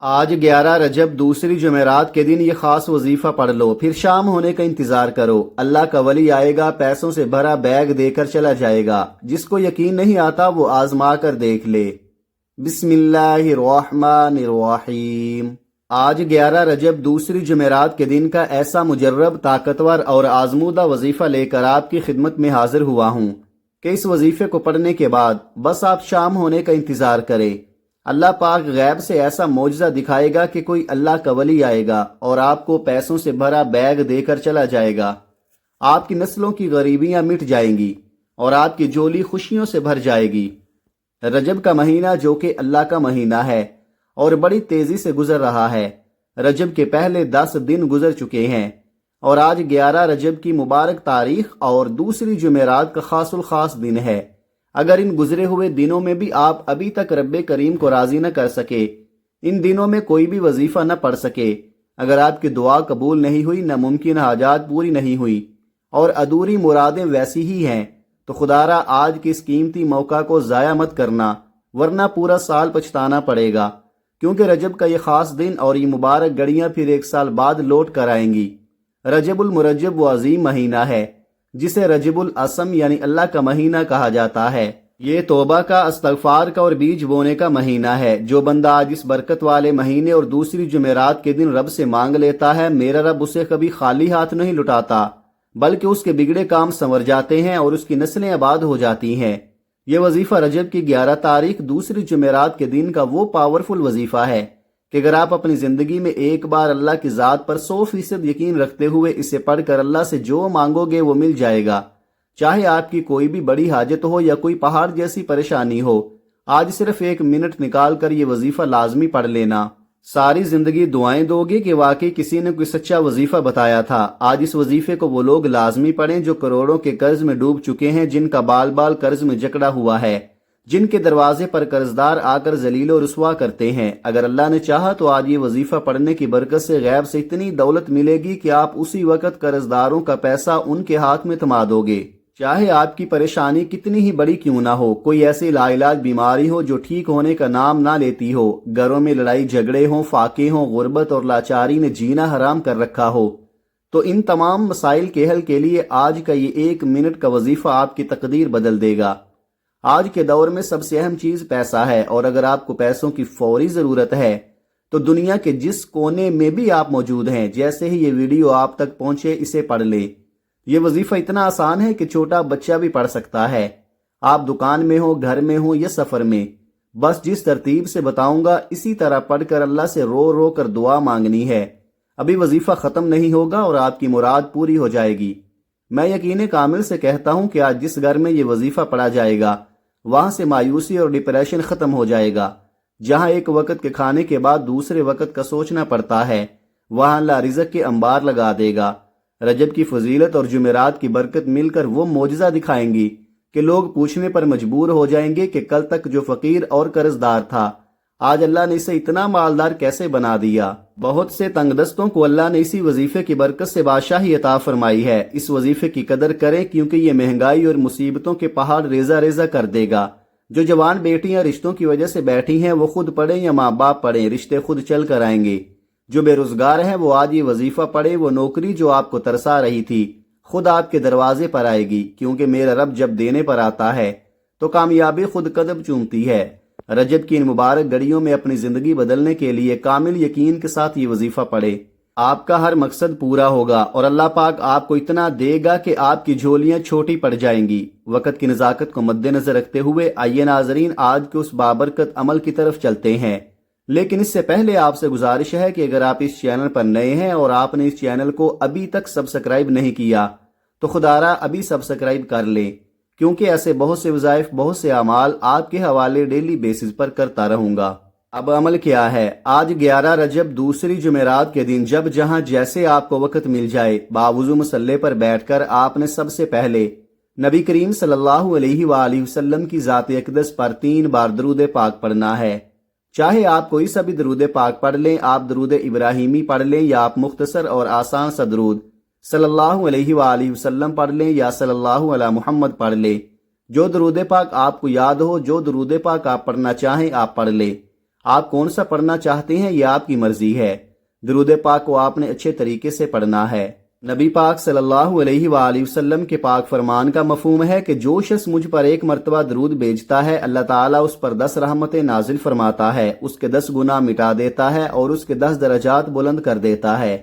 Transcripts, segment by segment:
آج 11 رجب دوسری جمعرات کے دن یہ خاص وظیفہ پڑھ لو، پھر شام ہونے کا انتظار کرو۔ اللہ کا ولی آئے گا، پیسوں سے بھرا بیگ دے کر چلا جائے گا۔ جس کو یقین نہیں آتا وہ آزما کر دیکھ لے۔ بسم اللہ الرحمن الرحیم۔ آج 11 رجب دوسری جمعرات کے دن کا ایسا مجرب، طاقتور اور آزمودہ وظیفہ لے کر آپ کی خدمت میں حاضر ہوا ہوں کہ اس وظیفے کو پڑھنے کے بعد بس آپ شام ہونے کا انتظار کریں۔ اللہ پاک غیب سے ایسا معجزہ دکھائے گا کہ کوئی اللہ کا ولی آئے گا اور آپ کو پیسوں سے بھرا بیگ دے کر چلا جائے گا۔ آپ کی نسلوں کی غریبیاں مٹ جائیں گی اور آپ کی جولی خوشیوں سے بھر جائے گی۔ رجب کا مہینہ جو کہ اللہ کا مہینہ ہے اور بڑی تیزی سے گزر رہا ہے۔ رجب کے پہلے 10 دن گزر چکے ہیں اور آج 11 رجب کی مبارک تاریخ اور دوسری جمعرات کا خاص الخاص دن ہے۔ اگر ان گزرے ہوئے دنوں میں بھی آپ ابھی تک رب کریم کو راضی نہ کر سکے، ان دنوں میں کوئی بھی وظیفہ نہ پڑھ سکے، اگر آپ کی دعا قبول نہیں ہوئی، ناممکن حاجات پوری نہیں ہوئی اور ادھوری مرادیں ویسی ہی ہیں، تو خدارا آج کے اس قیمتی موقع کو ضائع مت کرنا، ورنہ پورا سال پچھتانا پڑے گا، کیونکہ رجب کا یہ خاص دن اور یہ مبارک گھڑیاں پھر 1 سال بعد لوٹ کر آئیں گی۔ رجب المرجب وہ عظیم مہینہ ہے جسے رجب الاسم یعنی اللہ کا مہینہ کہا جاتا ہے۔ یہ توبہ کا، استغفار کا اور بیج بونے کا مہینہ ہے۔ جو بندہ آج اس برکت والے مہینے اور دوسری جمعرات کے دن رب سے مانگ لیتا ہے، میرا رب اسے کبھی خالی ہاتھ نہیں لٹاتا، بلکہ اس کے بگڑے کام سنور جاتے ہیں اور اس کی نسلیں آباد ہو جاتی ہیں۔ یہ وظیفہ رجب کی 11 تاریخ دوسری جمعرات کے دن کا وہ پاورفل وظیفہ ہے کہ اگر آپ اپنی زندگی میں ایک بار اللہ کی ذات پر 100% یقین رکھتے ہوئے اسے پڑھ کر اللہ سے جو مانگو گے وہ مل جائے گا، چاہے آپ کی کوئی بھی بڑی حاجت ہو یا کوئی پہاڑ جیسی پریشانی ہو۔ آج صرف 1 منٹ نکال کر یہ وظیفہ لازمی پڑھ لینا، ساری زندگی دعائیں دو گے کہ واقعی کسی نے کوئی سچا وظیفہ بتایا تھا۔ آج اس وظیفے کو وہ لوگ لازمی پڑھیں جو کروڑوں کے قرض میں ڈوب چکے ہیں، جن کا بال بال قرض میں جکڑا ہوا ہے، جن کے دروازے پر قرضدار آ کر ذلیل و رسوا کرتے ہیں۔ اگر اللہ نے چاہا تو آج یہ وظیفہ پڑھنے کی برکت سے غیب سے اتنی دولت ملے گی کہ آپ اسی وقت قرضداروں کا پیسہ ان کے ہاتھ میں تھما دو گے، چاہے آپ کی پریشانی کتنی ہی بڑی کیوں نہ ہو۔ کوئی ایسی لاعلاج بیماری ہو جو ٹھیک ہونے کا نام نہ لیتی ہو، گھروں میں لڑائی جھگڑے ہوں، فاقے ہوں، غربت اور لاچاری نے جینا حرام کر رکھا ہو، تو ان تمام مسائل کے حل کے لیے آج کا یہ 1 منٹ کا وظیفہ آپ کی تقدیر بدل دے گا۔ آج کے دور میں سب سے اہم چیز پیسہ ہے، اور اگر آپ کو پیسوں کی فوری ضرورت ہے تو دنیا کے جس کونے میں بھی آپ موجود ہیں، جیسے ہی یہ ویڈیو آپ تک پہنچے اسے پڑھ لیں۔ یہ وظیفہ اتنا آسان ہے کہ چھوٹا بچہ بھی پڑھ سکتا ہے۔ آپ دکان میں ہو، گھر میں ہو یا سفر میں، بس جس ترتیب سے بتاؤں گا اسی طرح پڑھ کر اللہ سے رو رو کر دعا مانگنی ہے۔ ابھی وظیفہ ختم نہیں ہوگا اور آپ کی مراد پوری ہو جائے گی۔ میں یقین کامل سے کہتا ہوں کہ آج جس گھر میں یہ وظیفہ پڑھا جائے گا وہاں سے مایوسی اور ڈپریشن ختم ہو جائے گا۔ جہاں ایک وقت کے کھانے کے بعد دوسرے وقت کا سوچنا پڑتا ہے، وہاں اللہ رزق کے انبار لگا دے گا۔ رجب کی فضیلت اور جمعرات کی برکت مل کر وہ معجزہ دکھائیں گی کہ لوگ پوچھنے پر مجبور ہو جائیں گے کہ کل تک جو فقیر اور قرض دار تھا، آج اللہ نے اسے اتنا مالدار کیسے بنا دیا۔ بہت سے تنگ دستوں کو اللہ نے اسی وظیفے کی برکت سے بادشاہی عطا فرمائی ہے۔ اس وظیفے کی قدر کریں، کیونکہ یہ مہنگائی اور مصیبتوں کے پہاڑ ریزہ ریزہ کر دے گا۔ جو جوان بیٹیاں رشتوں کی وجہ سے بیٹھی ہیں وہ خود پڑھیں یا ماں باپ پڑھیں، رشتے خود چل کر آئیں گے۔ جو بے روزگار ہیں وہ آج یہ وظیفہ پڑھے، وہ نوکری جو آپ کو ترسا رہی تھی خود آپ کے دروازے پر آئے گی، کیونکہ میرا رب جب دینے پر آتا ہے تو کامیابی خود قدم چومتی ہے۔ رجب کی ان مبارک گھڑیوں میں اپنی زندگی بدلنے کے لیے کامل یقین کے ساتھ یہ وظیفہ پڑھے۔ آپ کا ہر مقصد پورا ہوگا اور اللہ پاک آپ کو اتنا دے گا کہ آپ کی جھولیاں چھوٹی پڑ جائیں گی۔ وقت کی نزاکت کو مد نظر رکھتے ہوئے آئیے ناظرین آج کے اس بابرکت عمل کی طرف چلتے ہیں، لیکن اس سے پہلے آپ سے گزارش ہے کہ اگر آپ اس چینل پر نئے ہیں اور آپ نے اس چینل کو ابھی تک سبسکرائب نہیں کیا تو خدارا ابھی سبسکرائب کر لیں، کیونکہ ایسے بہت سے وظائف، بہت سے اعمال آپ کے حوالے ڈیلی بیسز پر کرتا رہوں گا۔ اب عمل کیا ہے؟ آج 11 رجب دوسری جمعرات کے دن جب جہاں جیسے آپ کو وقت مل جائے، باوضو مصلی پر بیٹھ کر آپ نے سب سے پہلے نبی کریم صلی اللہ علیہ وآلہ وسلم کی ذات اقدس پر 3 بار درود پاک پڑھنا ہے۔ چاہے آپ کوئی سا بھی درود پاک پڑھ لیں، آپ درود ابراہیمی پڑھ لیں یا آپ مختصر اور آسان سا درود صلی اللہ علیہ وآلہ وسلم پڑھ لیں یا صلی اللہ علی محمد پڑھ لیں۔ جو درود پاک آپ کو یاد ہو، جو درود پاک آپ پڑھنا چاہیں آپ پڑھ لیں۔ آپ کون سا پڑھنا چاہتے ہیں یہ آپ کی مرضی ہے۔ درود پاک کو آپ نے اچھے طریقے سے پڑھنا ہے۔ نبی پاک صلی اللہ علیہ وآلہ وسلم کے پاک فرمان کا مفہوم ہے کہ جو شخص مجھ پر ایک مرتبہ درود بھیجتا ہے اللہ تعالیٰ اس پر 10 رحمتیں نازل فرماتا ہے، اس کے 10 گناہ مٹا دیتا ہے اور اس کے 10 درجات بلند کر دیتا ہے۔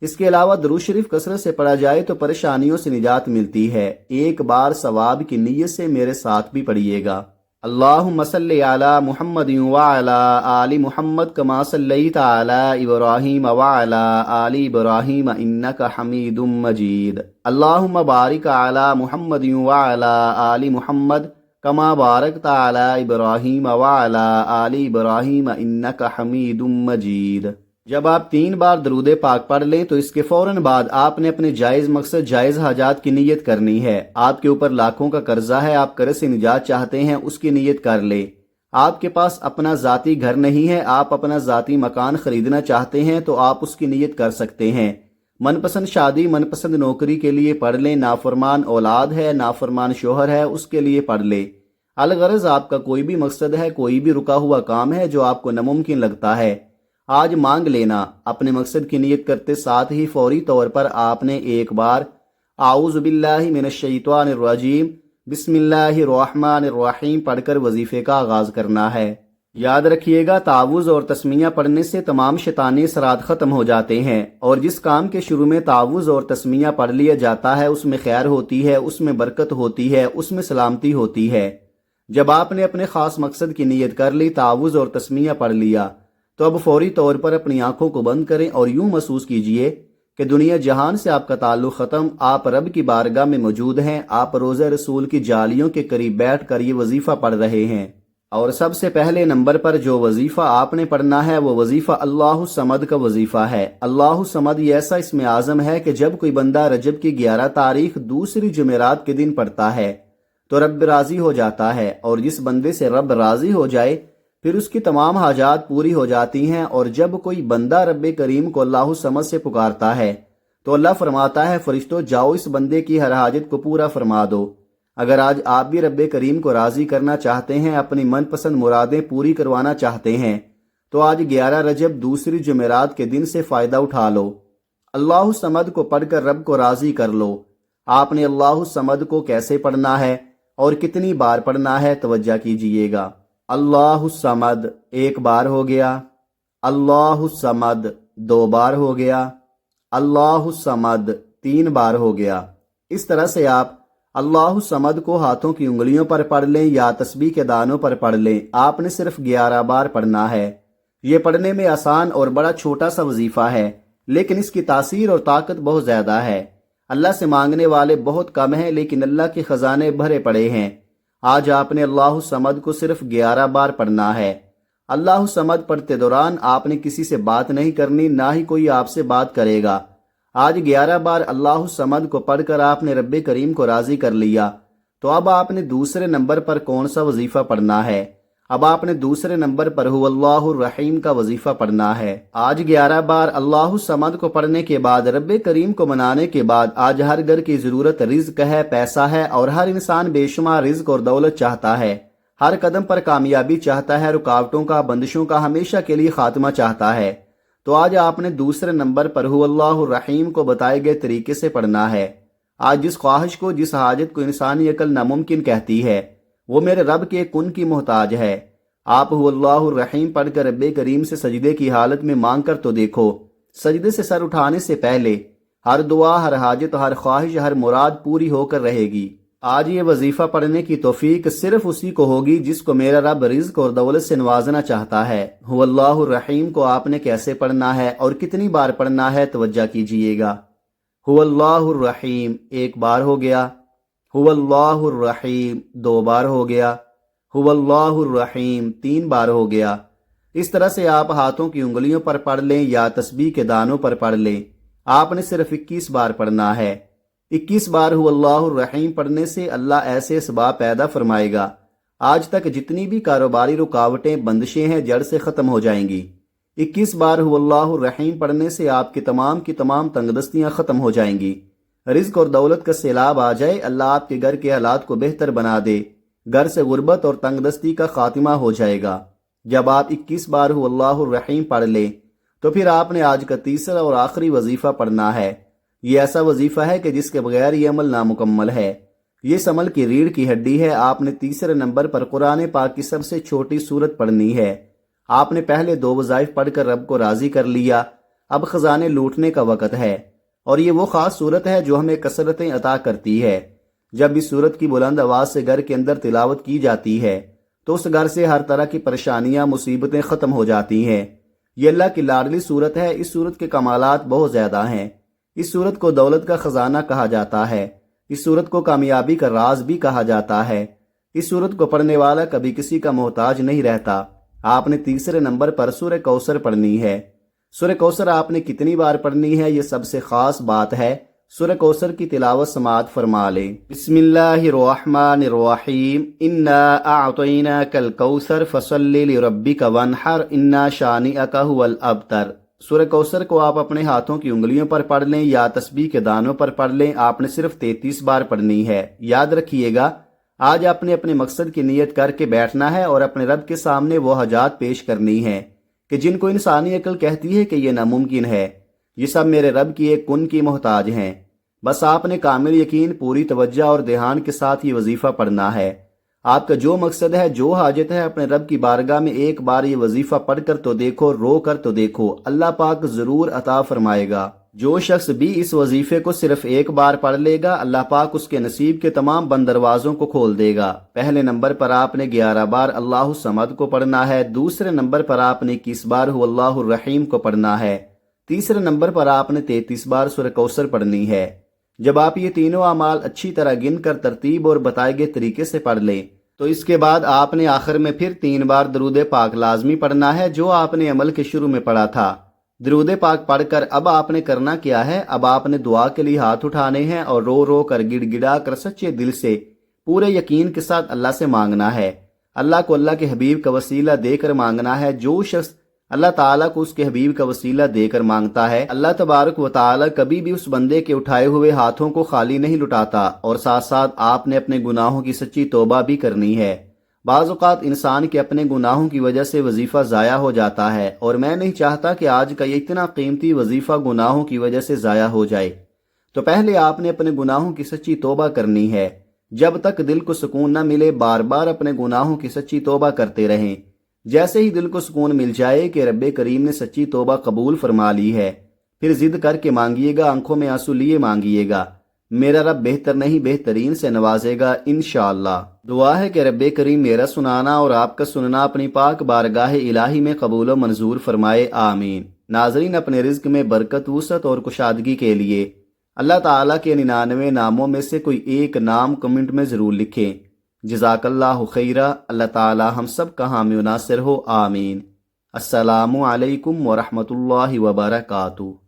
اس کے علاوہ درود شریف کثرت سے پڑھا جائے تو پریشانیوں سے نجات ملتی ہے۔ ایک بار ثواب کی نیت سے میرے ساتھ بھی پڑھیے گا۔ اللہم صلی علی محمد وعلی آل محمد کما صلیت علی ابراہیم وعلی آل ابراہیم انک حمید مجید۔ اللہم بارک علی محمد وعلی آل محمد کما بارکت علی ابراہیم وعلی آل ابراہیم انک حمید مجید۔ جب آپ 3 بار درود پاک پڑھ لیں تو اس کے فوراً بعد آپ نے اپنے جائز مقصد جائز حاجات کی نیت کرنی ہے۔ آپ کے اوپر لاکھوں کا قرضہ ہے، آپ قرض سے نجات چاہتے ہیں، اس کی نیت کر لیں۔ آپ کے پاس اپنا ذاتی گھر نہیں ہے، آپ اپنا ذاتی مکان خریدنا چاہتے ہیں تو آپ اس کی نیت کر سکتے ہیں۔ من پسند شادی من پسند نوکری کے لیے پڑھ لیں۔ نافرمان اولاد ہے، نافرمان شوہر ہے، اس کے لیے پڑھ لیں۔ الغرض آپ کا کوئی بھی مقصد ہے، کوئی بھی رکا ہوا کام ہے جو آپ کو ناممکن لگتا ہے، آج مانگ لینا۔ اپنے مقصد کی نیت کرتے ساتھ ہی فوری طور پر آپ نے ایک بار اعوذ باللہ من الشیطان الرجیم بسم اللہ الرحمن الرحیم پڑھ کر وظیفے کا آغاز کرنا ہے۔ یاد رکھیے گا تعوذ اور تسمیہ پڑھنے سے تمام شیطانی اثرات ختم ہو جاتے ہیں، اور جس کام کے شروع میں تعوذ اور تسمیہ پڑھ لیا جاتا ہے اس میں خیر ہوتی ہے، اس میں برکت ہوتی ہے، اس میں سلامتی ہوتی ہے۔ جب آپ نے اپنے خاص مقصد کی نیت کر لی، تعوذ اور تسمیہ پڑھ لیا، تو اب فوری طور پر اپنی آنکھوں کو بند کریں اور یوں محسوس کیجئے کہ دنیا جہان سے آپ کا تعلق ختم، آپ رب کی بارگاہ میں موجود ہیں، آپ روضہ رسول کی جالیوں کے قریب بیٹھ کر یہ وظیفہ پڑھ رہے ہیں۔ اور سب سے پہلے نمبر پر جو وظیفہ آپ نے پڑھنا ہے وہ وظیفہ اللہ الصمد کا وظیفہ ہے۔ اللہ الصمد یہ ایسا اسم اعظم ہے کہ جب کوئی بندہ رجب کی 11 تاریخ دوسری جمعرات کے دن پڑھتا ہے تو رب راضی ہو جاتا ہے، اور جس بندے سے رب راضی ہو جائے پھر اس کی تمام حاجات پوری ہو جاتی ہیں۔ اور جب کوئی بندہ رب کریم کو اللہ الصمد سے پکارتا ہے تو اللہ فرماتا ہے فرشتوں جاؤ اس بندے کی ہر حاجت کو پورا فرما دو۔ اگر آج آپ بھی رب کریم کو راضی کرنا چاہتے ہیں، اپنی من پسند مرادیں پوری کروانا چاہتے ہیں، تو آج 11 رجب دوسری جمعرات کے دن سے فائدہ اٹھا لو۔ اللہ الصمد کو پڑھ کر رب کو راضی کر لو۔ آپ نے اللہ الصمد کو کیسے پڑھنا ہے اور کتنی بار پڑھنا ہے توجہ کیجئے گا۔ اللہ الصمد 1 بار ہو گیا، اللہ الصمد 2 بار ہو گیا، اللہ الصمد 3 بار ہو گیا۔ اس طرح سے آپ اللہ الصمد کو ہاتھوں کی انگلیوں پر پڑھ لیں یا تسبیح کے دانوں پر پڑھ لیں۔ آپ نے صرف 11 بار پڑھنا ہے۔ یہ پڑھنے میں آسان اور بڑا چھوٹا سا وظیفہ ہے، لیکن اس کی تاثیر اور طاقت بہت زیادہ ہے۔ اللہ سے مانگنے والے بہت کم ہیں، لیکن اللہ کے خزانے بھرے پڑے ہیں۔ آج آپ نے اللہ الصمد کو صرف 11 بار پڑھنا ہے۔ اللہ الصمد پڑھتے دوران آپ نے کسی سے بات نہیں کرنی، نہ ہی کوئی آپ سے بات کرے گا۔ آج 11 بار اللہ الصمد کو پڑھ کر آپ نے رب کریم کو راضی کر لیا، تو اب آپ نے دوسرے نمبر پر کون سا وظیفہ پڑھنا ہے؟ اب آپ نے دوسرے نمبر پر هو اللہ الرحیم کا وظیفہ پڑھنا ہے۔ آج 11 بار اللہ الصمد کو پڑھنے کے بعد رب کریم کو منانے کے بعد آج ہر گھر کی ضرورت رزق ہے، پیسہ ہے، اور ہر انسان بے شمار رزق اور دولت چاہتا ہے۔ ہر قدم پر کامیابی چاہتا ہے، رکاوٹوں کا بندشوں کا ہمیشہ کے لیے خاتمہ چاہتا ہے۔ تو آج آپ نے دوسرے نمبر پر هو اللہ الرحیم کو بتائے گئے طریقے سے پڑھنا ہے۔ آج جس خواہش کو جس حاجت کو انسانی عقل ناممکن کہتی ہے وہ میرے رب کے کن کی محتاج ہے۔ آپ هو اللہ الرحیم پڑھ کر رب کریم سے سجدے کی حالت میں مانگ کر تو دیکھو، سجدے سے سر اٹھانے سے پہلے ہر دعا، ہر حاجت، ہر خواہش، ہر مراد پوری ہو کر رہے گی۔ آج یہ وظیفہ پڑھنے کی توفیق صرف اسی کو ہوگی جس کو میرا رب رزق اور دولت سے نوازنا چاہتا ہے۔ هو اللہ الرحیم کو آپ نے کیسے پڑھنا ہے اور کتنی بار پڑھنا ہے توجہ کیجئے گا۔ هو اللہ الرحیم 1 بار ہو گیا، هو اللہ الرحیم 2 بار ہو گیا، هو اللہ الرحیم 3 بار ہو گیا۔ اس طرح سے آپ ہاتھوں کی انگلیوں پر پڑھ لیں یا تسبیح کے دانوں پر پڑھ لیں۔ آپ نے صرف 21 بار پڑھنا ہے۔ 21 بار هو اللہ الرحیم پڑھنے سے اللہ ایسے اسباب پیدا فرمائے گا، آج تک جتنی بھی کاروباری رکاوٹیں بندشیں ہیں جڑ سے ختم ہو جائیں گی۔ 21 بار هو اللہ الرحیم پڑھنے سے آپ کی تمام تنگ دستیاں ختم ہو جائیں گی۔ رزق اور دولت کا سیلاب آ جائے، اللہ آپ کے گھر کے حالات کو بہتر بنا دے، گھر سے غربت اور تنگ دستی کا خاتمہ ہو جائے گا۔ جب آپ 21 بار هو اللہ الرحیم پڑھ لیں تو پھر آپ نے آج کا تیسرا اور آخری وظیفہ پڑھنا ہے۔ یہ ایسا وظیفہ ہے کہ جس کے بغیر یہ عمل نامکمل ہے۔ یہ اس عمل کی ریڑھ کی ہڈی ہے۔ آپ نے تیسرے نمبر پر قرآن پاک کی سب سے چھوٹی سورت پڑھنی ہے۔ آپ نے پہلے 2 وظائف پڑھ کر رب کو راضی کر لیا، اب خزانے لوٹنے کا وقت ہے، اور یہ وہ خاص صورت ہے جو ہمیں کثرتیں عطا کرتی ہے۔ جب اس صورت کی بلند آواز سے گھر کے اندر تلاوت کی جاتی ہے تو اس گھر سے ہر طرح کی پریشانیاں مصیبتیں ختم ہو جاتی ہیں۔ یہ اللہ کی لاڈلی صورت ہے۔ اس صورت کے کمالات بہت زیادہ ہیں۔ اس صورت کو دولت کا خزانہ کہا جاتا ہے۔ اس صورت کو کامیابی کا راز بھی کہا جاتا ہے۔ اس صورت کو پڑھنے والا کبھی کسی کا محتاج نہیں رہتا۔ آپ نے تیسرے نمبر پر سورہ کوثر پڑھنی ہے۔ سورہ کوثر آپ نے کتنی بار پڑھنی ہے یہ سب سے خاص بات ہے۔ سورہ کوثر کی تلاوت سماعت فرما لیں۔ بسم اللہ الرحمن الرحیم، انا اعطیناک الکوثر فصل لربک وانحر انا شانئک ھو الابتر۔ سورہ کوثر کو آپ اپنے ہاتھوں کی انگلیوں پر پڑھ لیں یا تسبیح کے دانوں پر پڑھ لیں۔ آپ نے صرف 33 بار پڑھنی ہے۔ یاد رکھیے گا، آج آپ نے اپنے مقصد کی نیت کر کے بیٹھنا ہے اور اپنے رب کے سامنے وہ حاجات پیش کرنی ہے کہ جن کو انسانی عقل کہتی ہے کہ یہ ناممکن ہے۔ یہ سب میرے رب کی ایک کن کی محتاج ہیں۔ بس آپ نے کامل یقین، پوری توجہ اور دھیان کے ساتھ یہ وظیفہ پڑھنا ہے۔ آپ کا جو مقصد ہے، جو حاجت ہے، اپنے رب کی بارگاہ میں ایک بار یہ وظیفہ پڑھ کر تو دیکھو، رو کر تو دیکھو، اللہ پاک ضرور عطا فرمائے گا۔ جو شخص بھی اس وظیفے کو صرف ایک بار پڑھ لے گا، اللہ پاک اس کے نصیب کے تمام بند دروازوں کو کھول دے گا۔ پہلے نمبر پر آپ نے 11 بار اللہ الصمد کو پڑھنا ہے۔ دوسرے نمبر پر آپ نے 21 بار هو اللہ الرحیم کو پڑھنا ہے۔ تیسرے نمبر پر آپ نے 33 بار سورہ کوثر پڑھنی ہے۔ جب آپ یہ تینوں اعمال اچھی طرح گن کر ترتیب اور بتائے گئے طریقے سے پڑھ لیں تو اس کے بعد آپ نے آخر میں پھر 3 بار درود پاک لازمی پڑھنا ہے، جو آپ نے عمل کے شروع میں پڑھا تھا۔ درود پاک پڑھ کر اب آپ نے کرنا کیا ہے؟ اب آپ نے دعا کے لیے ہاتھ اٹھانے ہیں اور رو رو کر، گڑ گڑا کر، سچے دل سے، پورے یقین کے ساتھ اللہ سے مانگنا ہے۔ اللہ کو اللہ کے حبیب کا وسیلہ دے کر مانگنا ہے۔ جو شخص اللہ تعالیٰ کو اس کے حبیب کا وسیلہ دے کر مانگتا ہے، اللہ تبارک و تعالیٰ کبھی بھی اس بندے کے اٹھائے ہوئے ہاتھوں کو خالی نہیں لٹاتا۔ اور ساتھ ساتھ آپ نے اپنے گناہوں کی سچی توبہ بھی کرنی ہے۔ بعض اوقات انسان کے اپنے گناہوں کی وجہ سے وظیفہ ضائع ہو جاتا ہے، اور میں نہیں چاہتا کہ آج کا یہ اتنا قیمتی وظیفہ گناہوں کی وجہ سے ضائع ہو جائے۔ تو پہلے آپ نے اپنے گناہوں کی سچی توبہ کرنی ہے۔ جب تک دل کو سکون نہ ملے، بار بار اپنے گناہوں کی سچی توبہ کرتے رہیں۔ جیسے ہی دل کو سکون مل جائے کہ رب کریم نے سچی توبہ قبول فرما لی ہے، پھر ضد کر کے مانگیے گا، آنکھوں میں آنسو لیے مانگیے گا۔ میرا رب بہتر نہیں بہترین سے نوازے گا انشاءاللہ۔ دعا ہے کہ رب کریم میرا سنانا اور آپ کا سننا اپنی پاک بارگاہ الہی میں قبول و منظور فرمائے، آمین۔ ناظرین، اپنے رزق میں برکت، وسعت اور کشادگی کے لیے اللہ تعالیٰ کے 99 ناموں میں سے کوئی ایک نام کمنٹ میں ضرور لکھیں۔ جزاک اللہ خیرہ۔ اللہ تعالیٰ ہم سب کا حامی و ناصر ہو، آمین۔ السلام علیکم ورحمۃ اللہ وبرکاتہ۔